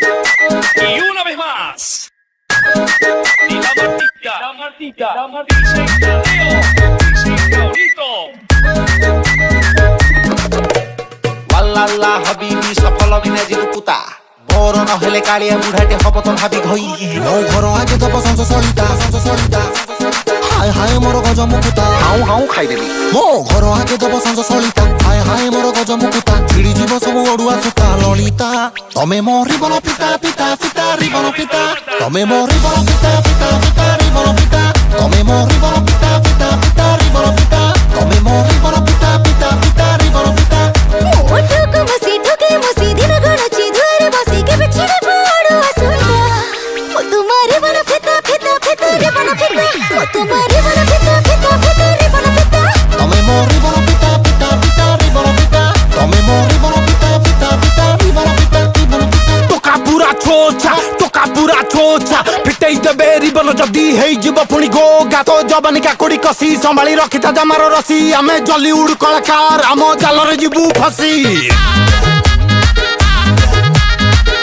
Y una vez más. Y la Martica, DJ Tadeo, DJ Taurito. ওয়াল্লাল্লাহ হাবিবি সফল বিনাজির পুতা বড় নহলে কালিয়া বুড়াটে হব তো ভাবি ঘই ମୋ ଘର ଆଗେ ଦବ ସଞ୍ଜ ସଳିତା ହାୟ ହାୟ ମୋର ଗଜ ମୁକୁତା হাউ হাউ খাইদেবি ମୋ ଘର ଆଗେ ଦବ ସଞ୍ଜ ସଳିତା ହାୟ ହାୟ ମୋର ଗଜ ମୁକୁତା ଛିଡ଼ି ଯିବ ସବୁ ଅଡୁଆ ସୂତା ଲଳିତା ତମେ ମୋ ରିବନ ପିତା ପିତା ପିତା ରିବନ ପିତା ତମେ ମୋ ରିବନ ପିତା ପିତା ପିତା ରିବନ ପିତା ତମେ ମୋ ରିବନ ପିତା ପିତା ପିତା ରିବନ ପିତା ତମେ ମୋ ରିବନ ପିତା ପିତା ପିତା ରିବନ ପିତା ঠুকে মসি দিন গণছি দুয়ারে বসি কে বিছড়ে পড়ো আসুনা ও তোমারে বলা ফেতা ফেতা ফেতা রে বলা ফেতা ও তোমারে বলা ফেতা ফেতা ফেতা রে বলা ফেতা ତମେ ମୋ ରିବନ ପିତା ପିତା ପିତା ରିବନ ପିତା ତମେ ମୋ ରିବନ ପିତା ପିତା ପିତା ରିବନ ପିତା ରିବନ ପିତା टोका पूरा छोचा फिटेई देबे रिबन जदी हेई जीव पुणी गो गातो जवानी काकुड़ी कसी संभाली रखिता जमार रसी आमे जलीउड कलाकार आम जालरे जीवु फसी